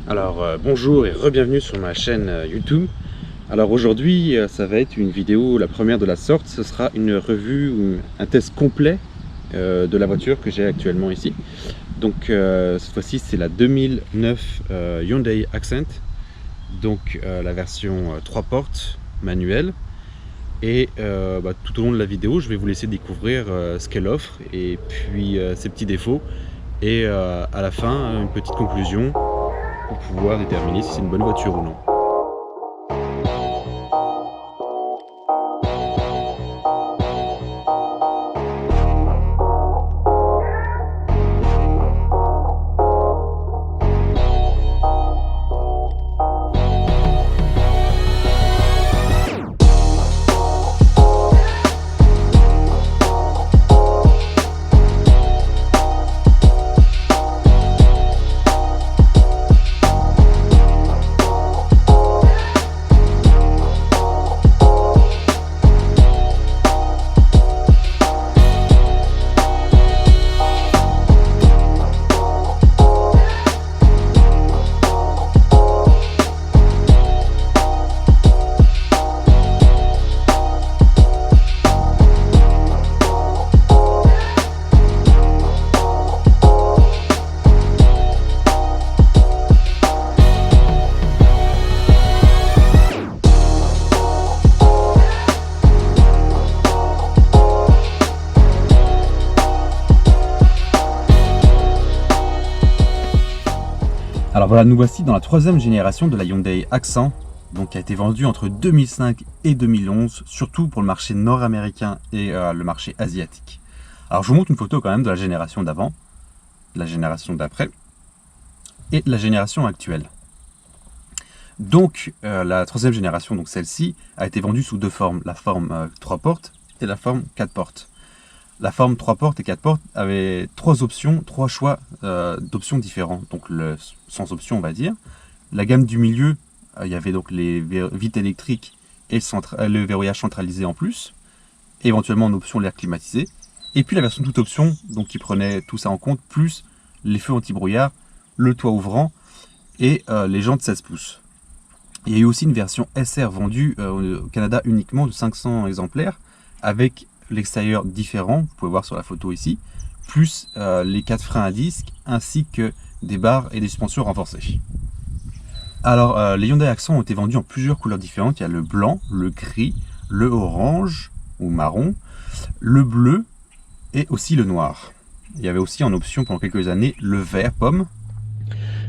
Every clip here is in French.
Alors bonjour et re-bienvenue sur ma chaîne YouTube. Alors aujourd'hui ça va être une vidéo, la première de la sorte. Ce sera une revue ou un test complet de la voiture que j'ai actuellement ici. Donc cette fois-ci c'est la 2009 Hyundai Accent. Donc la version 3 portes manuelle. Et tout au long de la vidéo je vais vous laisser découvrir ce qu'elle offre et puis ses petits défauts. Et à la fin une petite conclusion pour pouvoir déterminer si c'est une bonne voiture ou non. Alors voilà, nous voici dans la troisième génération de la Hyundai Accent, donc qui a été vendue entre 2005 et 2011, surtout pour le marché nord-américain et le marché asiatique. Alors je vous montre une photo quand même de la génération d'avant, de la génération d'après et de la génération actuelle. Donc la troisième génération, donc celle-ci, a été vendue sous deux formes, la forme 3 portes et la forme 4 portes. La forme 3 portes et 4 portes avait trois options, trois choix d'options différents. Donc sans option on va dire. La gamme du milieu, il y avait donc les vitres électriques et le verrouillage centralisé en plus. Éventuellement en option l'air climatisé. Et puis la version toute option, donc qui prenait tout ça en compte, plus les feux anti-brouillard, le toit ouvrant et les jantes 16 pouces. Il y a eu aussi une version SR vendue au Canada uniquement de 500 exemplaires avec l'extérieur différent, vous pouvez voir sur la photo ici, plus les 4 freins à disque ainsi que des barres et des suspensions renforcées. Alors les Hyundai Accent ont été vendus en plusieurs couleurs différentes. Il y a le blanc, le gris, le orange ou marron, le bleu et aussi le noir. Il y avait aussi en option pendant quelques années le vert pomme.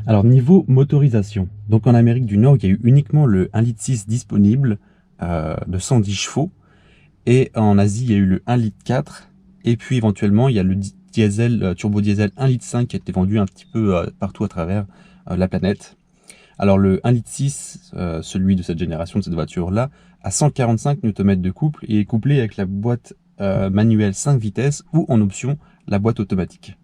Alors niveau motorisation, donc en Amérique du Nord il y a eu uniquement le 1,6 litre disponible de 110 chevaux. Et en Asie, il y a eu le 1,4 litre. Et puis éventuellement, il y a le diesel, turbo diesel 1,5 litre qui a été vendu un petit peu partout à travers la planète. Alors le 1,6 litre, celui de cette génération, de cette voiture-là, a 145 Nm de couple et est couplé avec la boîte manuelle 5 vitesses ou en option la boîte automatique.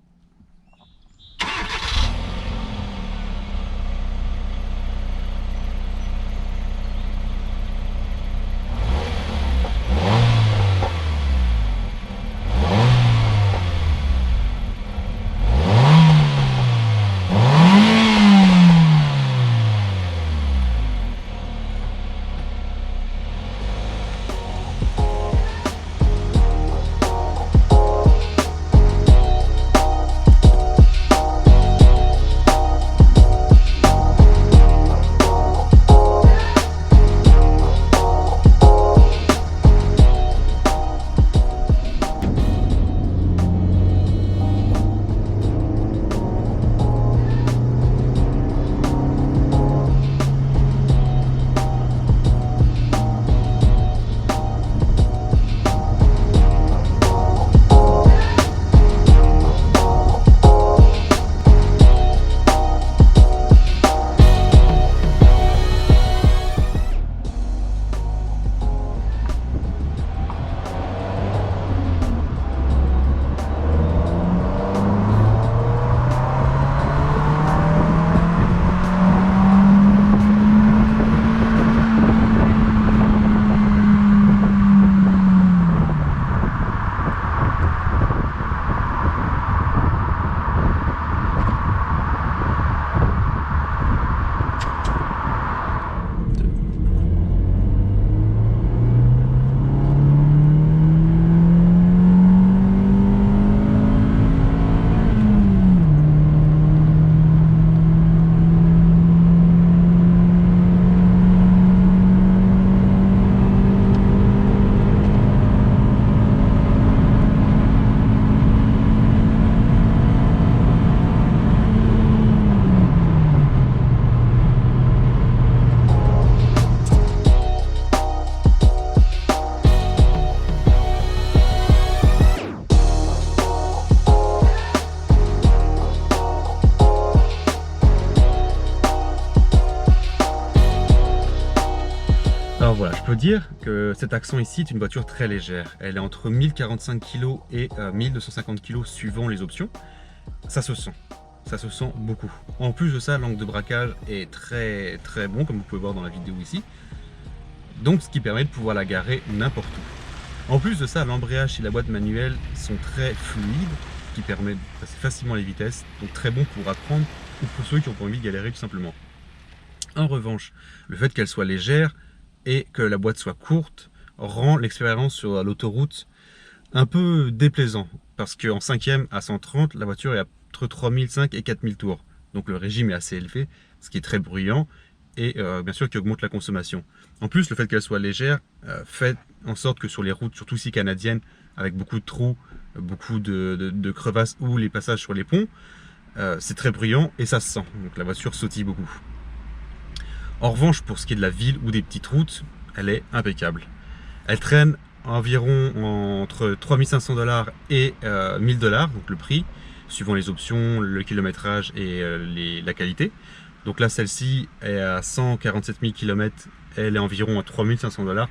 Alors voilà, je peux dire que cet Accent ici est une voiture très légère. Elle est entre 1045 kg et 1250 kg suivant les options. Ça se sent beaucoup. En plus de ça, l'angle de braquage est très bon, comme vous pouvez voir dans la vidéo ici. Donc ce qui permet de pouvoir la garer n'importe où. En plus de ça, l'embrayage et la boîte manuelle sont très fluides, ce qui permet de passer facilement les vitesses, donc très bon pour apprendre ou pour ceux qui ont pas envie de galérer tout simplement. En revanche, le fait qu'elle soit légère et que la boîte soit courte rend l'expérience sur l'autoroute un peu déplaisant, parce qu'en 5e à 130, la voiture est entre 3005 et 4000 tours, donc le régime est assez élevé, ce qui est très bruyant et bien sûr qui augmente la consommation. En plus, le fait qu'elle soit légère fait en sorte que sur les routes, surtout ici canadiennes, avec beaucoup de trous, beaucoup de crevasses ou les passages sur les ponts, c'est très bruyant et ça se sent, donc la voiture sautille beaucoup. En revanche, pour ce qui est de la ville ou des petites routes, elle est impeccable. Elle traîne environ entre 3500 $ et 1000 $, donc le prix, suivant les options, le kilométrage et la qualité. Donc là, celle-ci est à 147 000 km, elle est environ à 3500 $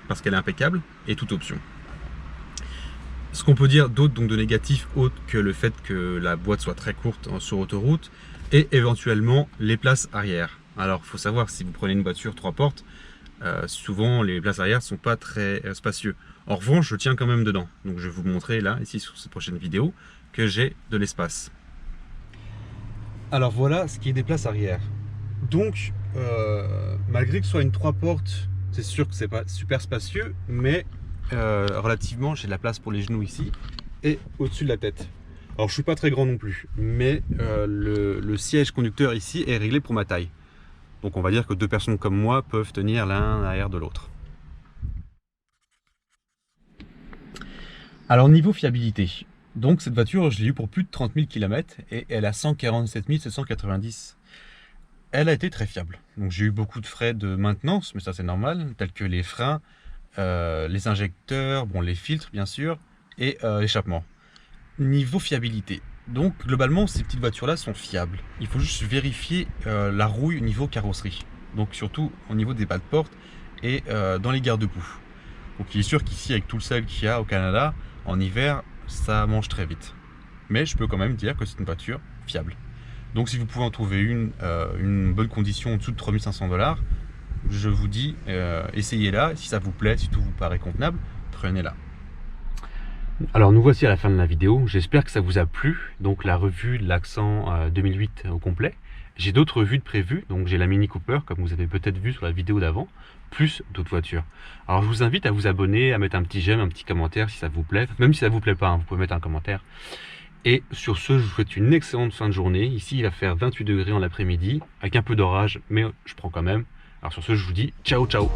parce qu'elle est impeccable et toute option. Ce qu'on peut dire d'autre, donc de négatif, autre que le fait que la boîte soit très courte sur autoroute, et éventuellement les places arrière. Alors, il faut savoir, si vous prenez une voiture 3 portes, souvent les places arrière ne sont pas très spacieux. En revanche, je tiens quand même dedans. Donc je vais vous montrer là, ici sur cette prochaine vidéo, que j'ai de l'espace. Alors voilà ce qui est des places arrière. Donc, malgré que ce soit une 3 portes, c'est sûr que c'est pas super spacieux, mais relativement, j'ai de la place pour les genoux ici et au-dessus de la tête. Alors je suis pas très grand non plus, mais le siège conducteur ici est réglé pour ma taille. Donc on va dire que 2 personnes comme moi peuvent tenir l'un derrière de l'autre. Alors niveau fiabilité, donc cette voiture je l'ai eue pour plus de 30 000 km et elle a 147 790. Elle a été très fiable. Donc j'ai eu beaucoup de frais de maintenance, mais ça c'est normal, tels que les freins, les injecteurs, bon, les filtres bien sûr, et l'échappement. Niveau fiabilité, donc globalement ces petites voitures là sont fiables. Il faut juste vérifier la rouille au niveau carrosserie, donc surtout au niveau des bas de porte et dans les garde-boue. Donc il est sûr qu'ici, avec tout le sel qu'il y a au Canada, en hiver ça mange très vite, mais je peux quand même dire que c'est une voiture fiable. Donc si vous pouvez en trouver une bonne condition en dessous de 3500 $, je vous dis essayez-la. Si ça vous plaît, si tout vous paraît convenable, prenez-la. Alors nous voici à la fin de la vidéo, j'espère que ça vous a plu, donc la revue de l'Accent 2008 au complet. J'ai d'autres revues de prévues, donc j'ai la Mini Cooper comme vous avez peut-être vu sur la vidéo d'avant, plus d'autres voitures. Alors je vous invite à vous abonner, à mettre un petit j'aime, un petit commentaire si ça vous plaît, même si ça vous plaît pas, hein, vous pouvez mettre un commentaire. Et sur ce, je vous souhaite une excellente fin de journée. Ici il va faire 28 degrés en l'après-midi, avec un peu d'orage, mais je prends quand même. Alors sur ce, je vous dis ciao ciao.